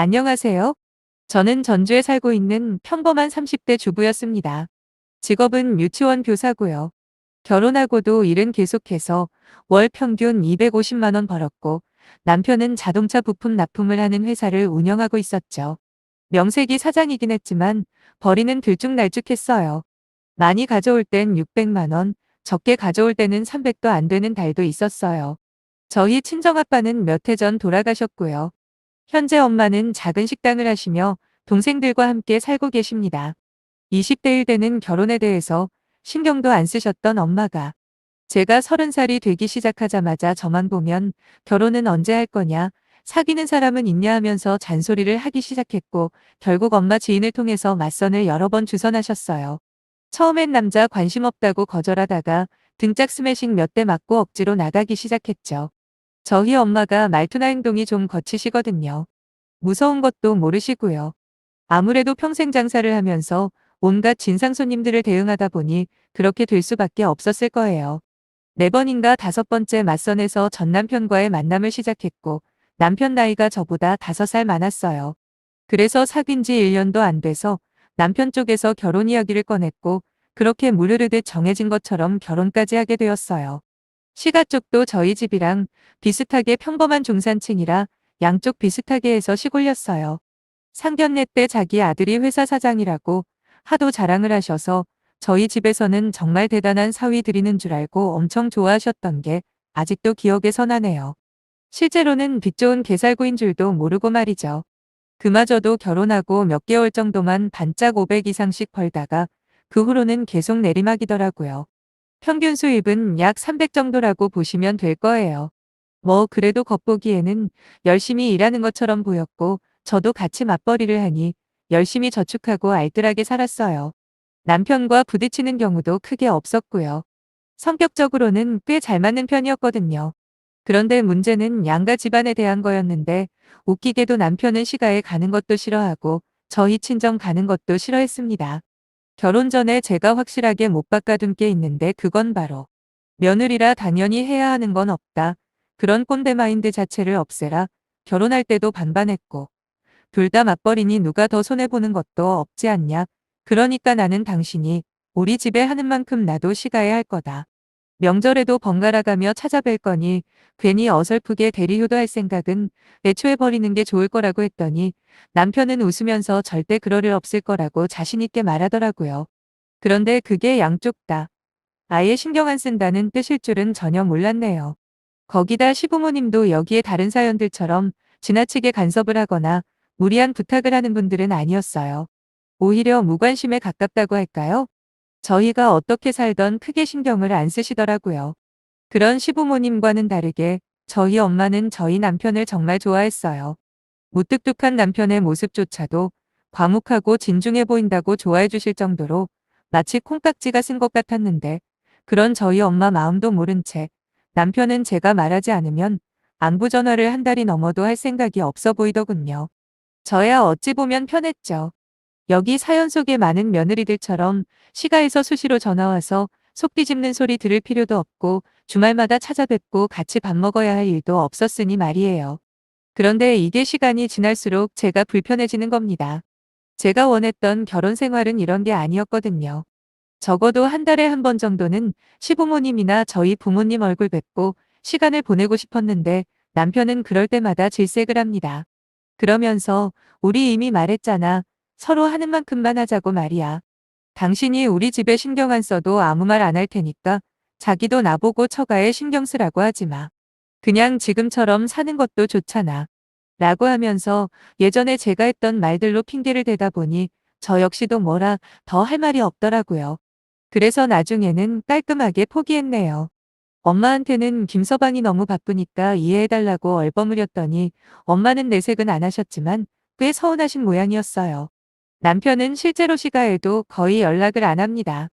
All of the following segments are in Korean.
안녕하세요. 저는 전주에 살고 있는 평범한 30대 주부였습니다. 직업은 유치원 교사고요. 결혼하고도 일은 계속해서 월 평균 250만 원 벌었고 남편은 자동차 부품 납품을 하는 회사를 운영하고 있었죠. 명색이 사장이긴 했지만 벌이는 들쭉날쭉했어요. 많이 가져올 땐 600만 원, 적게 가져올 때는 300도 안 되는 달도 있었어요. 저희 친정아빠는 몇 해 전 돌아가셨고요. 현재 엄마는 작은 식당을 하시며 동생들과 함께 살고 계십니다. 20대일 때는 결혼에 대해서 신경도 안 쓰셨던 엄마가 제가 30살이 되기 시작하자마자 저만 보면 결혼은 언제 할 거냐, 사귀는 사람은 있냐 하면서 잔소리를 하기 시작했고 결국 엄마 지인을 통해서 맞선을 여러 번 주선하셨어요. 처음엔 남자 관심 없다고 거절하다가 등짝 스매싱 몇 대 맞고 억지로 나가기 시작했죠. 저희 엄마가 말투나 행동이 좀 거치시거든요. 무서운 것도 모르시고요. 아무래도 평생 장사를 하면서 온갖 진상 손님들을 대응하다 보니 그렇게 될 수밖에 없었을 거예요. 4번인가 5번째 맞선에서 전 남편과의 만남을 시작했고 남편 나이가 저보다 5살 많았어요. 그래서 사귄 지 1년도 안 돼서 남편 쪽에서 결혼 이야기를 꺼냈고 그렇게 무르르듯 정해진 것처럼 결혼까지 하게 되었어요. 시가 쪽도 저희 집이랑 비슷하게 평범한 중산층이라 양쪽 비슷하게 해서 시골렸어요. 상견례 때 자기 아들이 회사 사장이라고 하도 자랑을 하셔서 저희 집에서는 정말 대단한 사위 드리는 줄 알고 엄청 좋아하셨던 게 아직도 기억에 선하네요. 실제로는 빚 좋은 개살구인 줄도 모르고 말이죠. 그마저도 결혼하고 몇 개월 정도만 반짝 500 이상씩 벌다가 그 후로는 계속 내리막이더라고요. 평균 수입은 약 300 정도라고 보시면 될 거예요. 뭐 그래도 겉보기에는 열심히 일하는 것처럼 보였고 저도 같이 맞벌이를 하니 열심히 저축하고 알뜰하게 살았어요. 남편과 부딪히는 경우도 크게 없었고요. 성격적으로는 꽤 잘 맞는 편이었거든요. 그런데 문제는 양가 집안에 대한 거였는데 웃기게도 남편은 시가에 가는 것도 싫어하고 저희 친정 가는 것도 싫어했습니다. 결혼 전에 제가 확실하게 못 바꿔둔 게 있는데 그건 바로 며느리라 당연히 해야 하는 건 없다. 그런 꼰대 마인드 자체를 없애라. 결혼할 때도 반반했고 둘 다 맞벌이니 누가 더 손해보는 것도 없지 않냐. 그러니까 나는 당신이 우리 집에 하는 만큼 나도 시가에 할 거다. 명절에도 번갈아 가며 찾아뵐 거니 괜히 어설프게 대리효도할 생각은 애초에 버리는 게 좋을 거라고 했더니 남편은 웃으면서 절대 그럴 일 없을 거라고 자신 있게 말하더라고요. 그런데 그게 양쪽 다 아예 신경 안 쓴다는 뜻일 줄은 전혀 몰랐네요. 거기다 시부모님도 여기에 다른 사연들처럼 지나치게 간섭을 하거나 무리한 부탁을 하는 분들은 아니었어요. 오히려 무관심에 가깝다고 할까요? 저희가 어떻게 살던 크게 신경을 안 쓰시더라고요. 그런 시부모님과는 다르게 저희 엄마는 저희 남편을 정말 좋아했어요. 무뚝뚝한 남편의 모습조차도 과묵하고 진중해 보인다고 좋아해 주실 정도로 마치 콩깍지가 쓴 것 같았는데 그런 저희 엄마 마음도 모른 채 남편은 제가 말하지 않으면 안부 전화를 한 달이 넘어도 할 생각이 없어 보이더군요. 저야 어찌 보면 편했죠. 여기 사연 속의 많은 며느리들처럼 시가에서 수시로 전화와서 속 뒤집는 소리 들을 필요도 없고 주말마다 찾아뵙고 같이 밥 먹어야 할 일도 없었으니 말이에요. 그런데 이게 시간이 지날수록 제가 불편해지는 겁니다. 제가 원했던 결혼 생활은 이런 게 아니었거든요. 적어도 한 달에 한 번 정도는 시부모님이나 저희 부모님 얼굴 뵙고 시간을 보내고 싶었는데 남편은 그럴 때마다 질색을 합니다. 그러면서 우리 이미 말했잖아. 서로 하는 만큼만 하자고 말이야. 당신이 우리 집에 신경 안 써도 아무 말 안 할 테니까 자기도 나보고 처가에 신경 쓰라고 하지 마. 그냥 지금처럼 사는 것도 좋잖아. 라고 하면서 예전에 제가 했던 말들로 핑계를 대다 보니 저 역시도 뭐라 더 할 말이 없더라고요. 그래서 나중에는 깔끔하게 포기했네요. 엄마한테는 김서방이 너무 바쁘니까 이해해달라고 얼버무렸더니 엄마는 내색은 안 하셨지만 꽤 서운하신 모양이었어요. 남편은 실제로 시가에도 거의 연락을 안 합니다.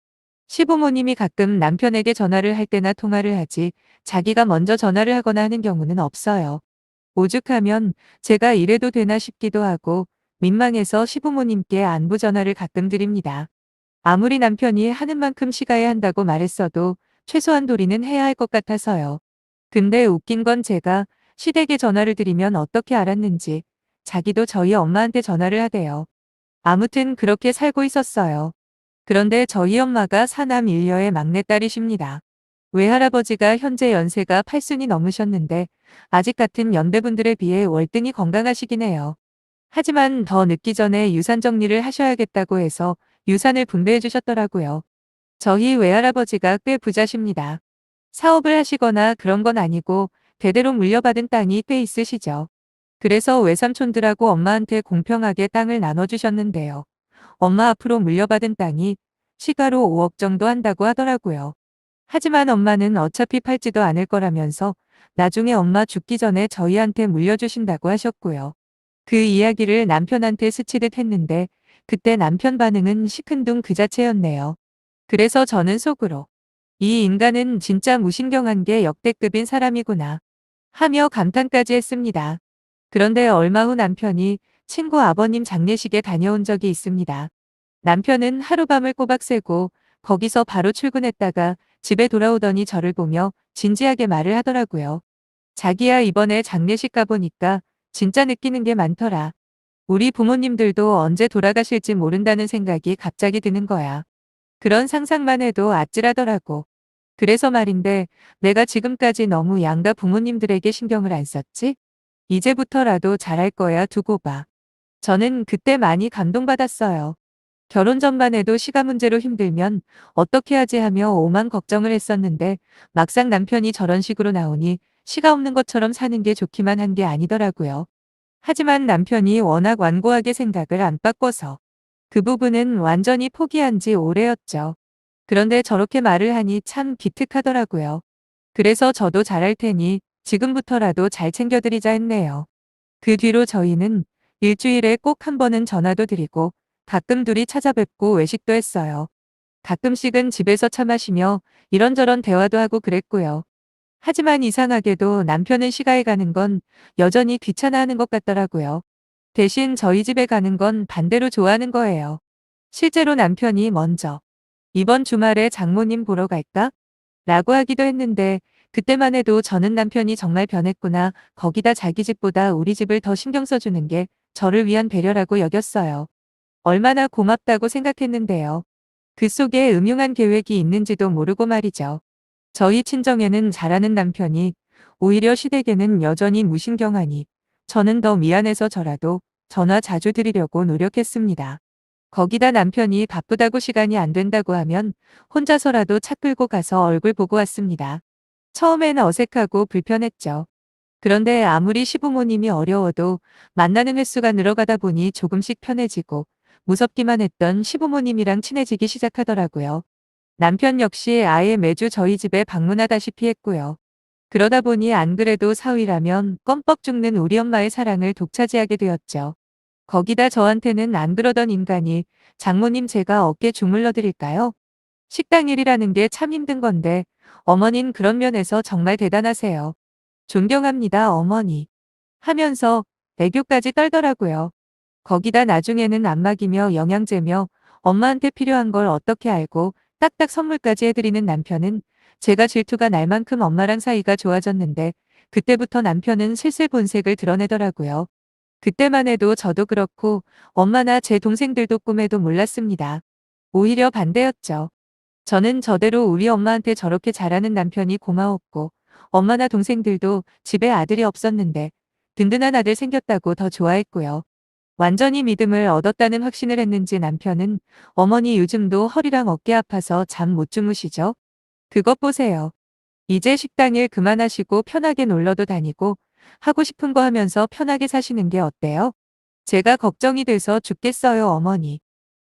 시부모님이 가끔 남편에게 전화를 할 때나 통화를 하지 자기가 먼저 전화를 하거나 하는 경우는 없어요. 오죽하면 제가 이래도 되나 싶기도 하고 민망해서 시부모님께 안부 전화를 가끔 드립니다. 아무리 남편이 하는 만큼 시가에 한다고 말했어도 최소한 도리는 해야 할 것 같아서요. 근데 웃긴 건 제가 시댁에 전화를 드리면 어떻게 알았는지 자기도 저희 엄마한테 전화를 하대요. 아무튼 그렇게 살고 있었어요. 그런데 저희 엄마가 사남 일녀의 막내딸이십니다. 외할아버지가 현재 연세가 8순이 넘으셨는데 아직 같은 연배분들에 비해 월등히 건강하시긴 해요. 하지만 더 늦기 전에 유산 정리를 하셔야겠다고 해서 유산을 분배해 주셨더라고요. 저희 외할아버지가 꽤 부자십니다. 사업을 하시거나 그런 건 아니고 대대로 물려받은 땅이 꽤 있으시죠. 그래서 외삼촌들하고 엄마한테 공평하게 땅을 나눠주셨는데요. 엄마 앞으로 물려받은 땅이 시가로 5억 정도 한다고 하더라고요. 하지만 엄마는 어차피 팔지도 않을 거라면서 나중에 엄마 죽기 전에 저희한테 물려주신다고 하셨고요. 그 이야기를 남편한테 스치듯 했는데 그때 남편 반응은 시큰둥 그 자체였네요. 그래서 저는 속으로 이 인간은 진짜 무신경한 게 역대급인 사람이구나 하며 감탄까지 했습니다. 그런데 얼마 후 남편이 친구 아버님 장례식에 다녀온 적이 있습니다. 남편은 하룻밤을 꼬박 새고 거기서 바로 출근했다가 집에 돌아오더니 저를 보며 진지하게 말을 하더라고요. 자기야 이번에 장례식 가보니까 진짜 느끼는 게 많더라. 우리 부모님들도 언제 돌아가실지 모른다는 생각이 갑자기 드는 거야. 그런 상상만 해도 아찔하더라고. 그래서 말인데 내가 지금까지 너무 양가 부모님들에게 신경을 안 썼지? 이제부터라도 잘할 거야 두고 봐. 저는 그때 많이 감동받았어요. 결혼 전만 해도 시가 문제로 힘들면 어떻게 하지 하며 오만 걱정을 했었는데 막상 남편이 저런 식으로 나오니 시가 없는 것처럼 사는 게 좋기만 한 게 아니더라고요. 하지만 남편이 워낙 완고하게 생각을 안 바꿔서 그 부분은 완전히 포기한 지 오래였죠. 그런데 저렇게 말을 하니 참 기특하더라고요. 그래서 저도 잘할 테니 지금부터라도 잘 챙겨드리자 했네요. 그 뒤로 저희는 일주일에 꼭 한 번은 전화도 드리고 가끔 둘이 찾아뵙고 외식도 했어요. 가끔씩은 집에서 차 마시며 이런저런 대화도 하고 그랬고요. 하지만 이상하게도 남편은 시가에 가는 건 여전히 귀찮아하는 것 같더라고요. 대신 저희 집에 가는 건 반대로 좋아하는 거예요. 실제로 남편이 먼저 이번 주말에 장모님 보러 갈까? 라고 하기도 했는데 그때만 해도 저는 남편이 정말 변했구나. 거기다 자기 집보다 우리 집을 더 신경 써주는 게 저를 위한 배려라고 여겼어요. 얼마나 고맙다고 생각했는데요. 그 속에 음흉한 계획이 있는지도 모르고 말이죠. 저희 친정에는 잘하는 남편이 오히려 시댁에는 여전히 무신경하니 저는 더 미안해서 저라도 전화 자주 드리려고 노력했습니다. 거기다 남편이 바쁘다고 시간이 안 된다고 하면 혼자서라도 차 끌고 가서 얼굴 보고 왔습니다. 처음엔 어색하고 불편했죠. 그런데 아무리 시부모님이 어려워도 만나는 횟수가 늘어가다 보니 조금씩 편해지고 무섭기만 했던 시부모님이랑 친해지기 시작하더라고요. 남편 역시 아예 매주 저희 집에 방문하다시피 했고요. 그러다 보니 안 그래도 사위라면 껌뻑 죽는 우리 엄마의 사랑을 독차지하게 되었죠. 거기다 저한테는 안 그러던 인간이 장모님 제가 어깨 주물러 드릴까요? 식당 일이라는 게 참 힘든 건데 어머닌 그런 면에서 정말 대단하세요. 존경합니다 어머니. 하면서 애교까지 떨더라고요. 거기다 나중에는 안마기며 영양제며 엄마한테 필요한 걸 어떻게 알고 딱딱 선물까지 해드리는 남편은 제가 질투가 날 만큼 엄마랑 사이가 좋아졌는데 그때부터 남편은 슬슬 본색을 드러내더라고요. 그때만 해도 저도 그렇고 엄마나 제 동생들도 꿈에도 몰랐습니다. 오히려 반대였죠. 저는 저대로 우리 엄마한테 저렇게 잘하는 남편이 고마웠고 엄마나 동생들도 집에 아들이 없었는데 든든한 아들 생겼다고 더 좋아했고요. 완전히 믿음을 얻었다는 확신을 했는지 남편은 어머니 요즘도 허리랑 어깨 아파서 잠 못 주무시죠? 그것 보세요. 이제 식당 일 그만하시고 편하게 놀러도 다니고 하고 싶은 거 하면서 편하게 사시는 게 어때요? 제가 걱정이 돼서 죽겠어요, 어머니.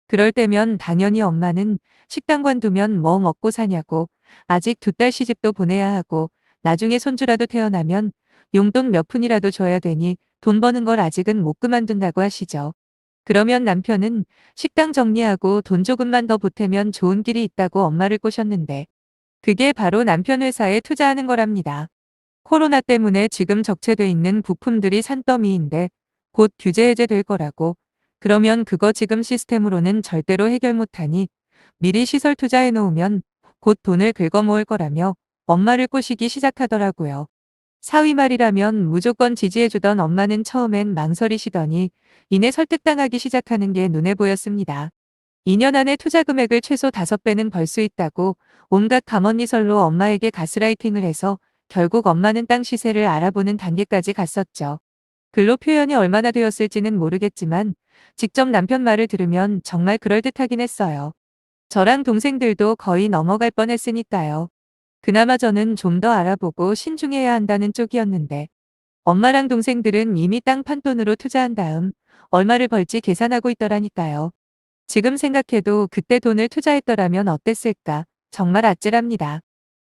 그럴 때면 당연히 엄마는 식당 관두면 뭐 먹고 사냐고 아직 2달 시집도 보내야 하고 나중에 손주라도 태어나면 용돈 몇 푼이라도 줘야 되니 돈 버는 걸 아직은 못 그만둔다고 하시죠. 그러면 남편은 식당 정리하고 돈 조금만 더 보태면 좋은 길이 있다고 엄마를 꼬셨는데 그게 바로 남편 회사에 투자하는 거랍니다. 코로나 때문에 지금 적체돼 있는 부품들이 산더미인데 곧 규제 해제될 거라고. 그러면 그거 지금 시스템으로는 절대로 해결 못하니 미리 시설 투자해 놓으면 곧 돈을 긁어모을 거라며 엄마를 꼬시기 시작하더라고요. 사위 말이라면 무조건 지지해주던 엄마는 처음엔 망설이시더니 이내 설득당하기 시작하는 게 눈에 보였습니다. 2년 안에 투자 금액을 최소 5배는 벌 수 있다고 온갖 감언이설로 엄마에게 가스라이팅을 해서 결국 엄마는 땅 시세를 알아보는 단계까지 갔었죠. 글로 표현이 얼마나 되었을지는 모르겠지만 직접 남편 말을 들으면 정말 그럴듯하긴 했어요. 저랑 동생들도 거의 넘어갈 뻔했으니까요. 그나마 저는 좀 더 알아보고 신중해야 한다는 쪽이었는데 엄마랑 동생들은 이미 땅 판돈으로 투자한 다음 얼마를 벌지 계산하고 있더라니까요. 지금 생각해도 그때 돈을 투자했더라면 어땠을까 정말 아찔합니다.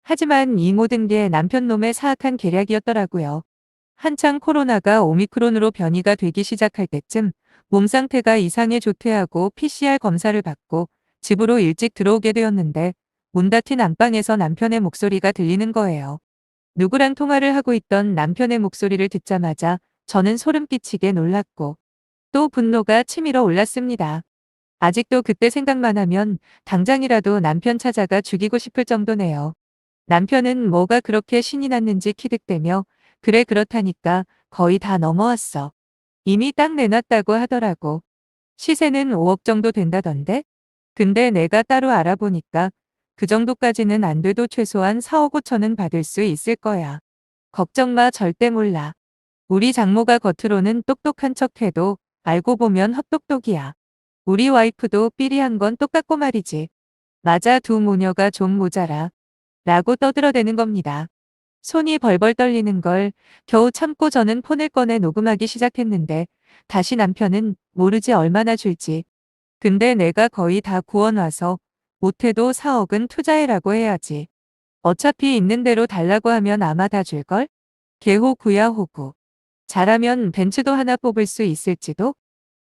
하지만 이 모든 게 남편 놈의 사악한 계략이었더라고요. 한창 코로나가 오미크론으로 변이가 되기 시작할 때쯤 몸 상태가 이상해 조퇴하고 PCR 검사를 받고 집으로 일찍 들어오게 되었는데 문 닫힌 안방에서 남편의 목소리가 들리는 거예요. 누구랑 통화를 하고 있던 남편의 목소리를 듣자마자 저는 소름 끼치게 놀랐고 또 분노가 치밀어 올랐습니다. 아직도 그때 생각만 하면 당장이라도 남편 찾아가 죽이고 싶을 정도네요. 남편은 뭐가 그렇게 신이 났는지 키득대며 그래 그렇다니까 거의 다 넘어왔어. 이미 땅 내놨다고 하더라고. 시세는 5억 정도 된다던데? 근데 내가 따로 알아보니까 그 정도까지는 안 돼도 최소한 4억 5천은 받을 수 있을 거야. 걱정 마 절대 몰라. 우리 장모가 겉으로는 똑똑한 척해도 알고 보면 헛똑똑이야. 우리 와이프도 삐리한 건 똑같고 말이지. 맞아 두 모녀가 좀 모자라. 라고 떠들어대는 겁니다. 손이 벌벌 떨리는 걸 겨우 참고 저는 폰을 꺼내 녹음하기 시작했는데 다시 남편은 모르지 얼마나 줄지. 근데 내가 거의 다 구워놔서 못해도 4억은 투자해라고 해야지. 어차피 있는 대로 달라고 하면 아마 다 줄걸? 개호구야 호구. 잘하면 벤츠도 하나 뽑을 수 있을지도?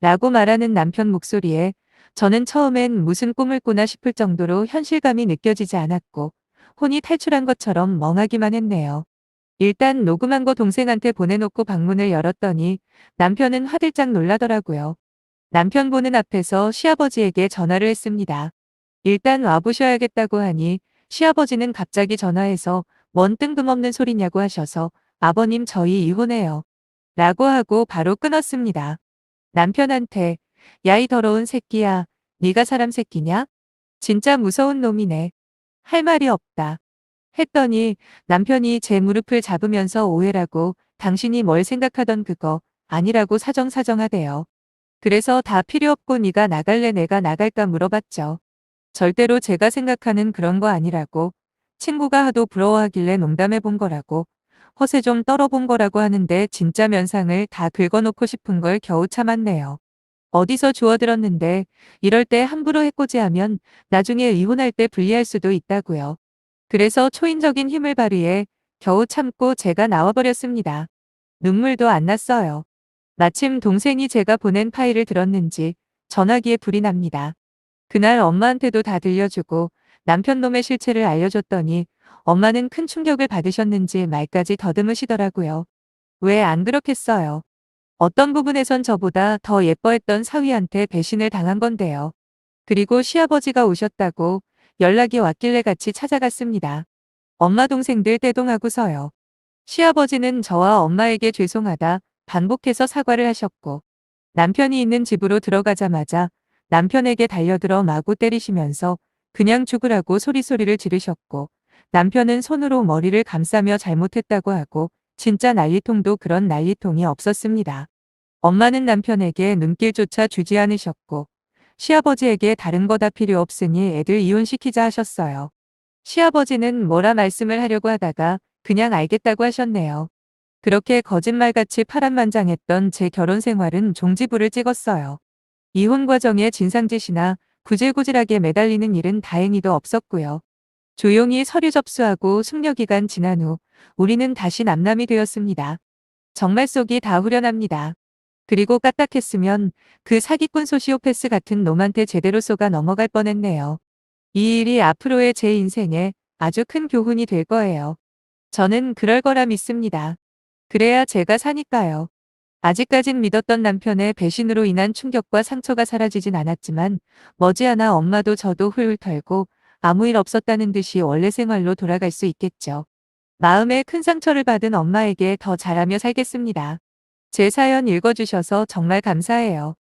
라고 말하는 남편 목소리에 저는 처음엔 무슨 꿈을 꾸나 싶을 정도로 현실감이 느껴지지 않았고 혼이 탈출한 것처럼 멍하기만 했네요. 일단 녹음한 거 동생한테 보내놓고 방문을 열었더니 남편은 화들짝 놀라더라고요. 남편 보는 앞에서 시아버지에게 전화를 했습니다. 일단 와보셔야겠다고 하니 시아버지는 갑자기 전화해서 뭔 뜬금없는 소리냐고 하셔서 아버님 저희 이혼해요. 라고 하고 바로 끊었습니다. 남편한테 야 이 더러운 새끼야 네가 사람 새끼냐? 진짜 무서운 놈이네. 할 말이 없다. 했더니 남편이 제 무릎을 잡으면서 오해라고 당신이 뭘 생각하던 그거 아니라고 사정사정하대요. 그래서 다 필요 없고 네가 나갈래 내가 나갈까 물어봤죠. 절대로 제가 생각하는 그런 거 아니라고 친구가 하도 부러워하길래 농담해 본 거라고 허세 좀 떨어본 거라고 하는데 진짜 면상을 다 긁어놓고 싶은 걸 겨우 참았네요. 어디서 주워들었는데 이럴 때 함부로 해코지하면 나중에 이혼할 때 불리할 수도 있다고요. 그래서 초인적인 힘을 발휘해 겨우 참고 제가 나와버렸습니다. 눈물도 안 났어요. 마침 동생이 제가 보낸 파일을 들었는지 전화기에 불이 납니다. 그날 엄마한테도 다 들려주고 남편 놈의 실체를 알려줬더니 엄마는 큰 충격을 받으셨는지 말까지 더듬으시더라고요. 왜 안 그렇겠어요. 어떤 부분에선 저보다 더 예뻐했던 사위한테 배신을 당한 건데요. 그리고 시아버지가 오셨다고 연락이 왔길래 같이 찾아갔습니다. 엄마 동생들 떼동하고서요. 시아버지는 저와 엄마에게 죄송하다 반복해서 사과를 하셨고 남편이 있는 집으로 들어가자마자 남편에게 달려들어 마구 때리시면서 그냥 죽으라고 소리소리를 지르셨고 남편은 손으로 머리를 감싸며 잘못했다고 하고 진짜 난리통도 그런 난리통이 없었습니다. 엄마는 남편에게 눈길조차 주지 않으셨고 시아버지에게 다른 거 다 필요 없으니 애들 이혼시키자 하셨어요. 시아버지는 뭐라 말씀을 하려고 하다가 그냥 알겠다고 하셨네요. 그렇게 거짓말같이 파란만장했던 제 결혼 생활은 종지부를 찍었어요. 이혼 과정에 진상짓이나 구질구질하게 매달리는 일은 다행히도 없었고요. 조용히 서류 접수하고 숙려기간 지난 후 우리는 다시 남남이 되었습니다. 정말 속이 다 후련합니다. 그리고 까딱했으면 그 사기꾼 소시오패스 같은 놈한테 제대로 쏘가 넘어갈 뻔했네요. 이 일이 앞으로의 제 인생에 아주 큰 교훈이 될 거예요. 저는 그럴 거라 믿습니다. 그래야 제가 사니까요. 아직까진 믿었던 남편의 배신으로 인한 충격과 상처가 사라지진 않았지만 머지않아 엄마도 저도 훌훌 털고 아무 일 없었다는 듯이 원래 생활로 돌아갈 수 있겠죠. 마음에 큰 상처를 받은 엄마에게 더 잘하며 살겠습니다. 제 사연 읽어주셔서 정말 감사해요.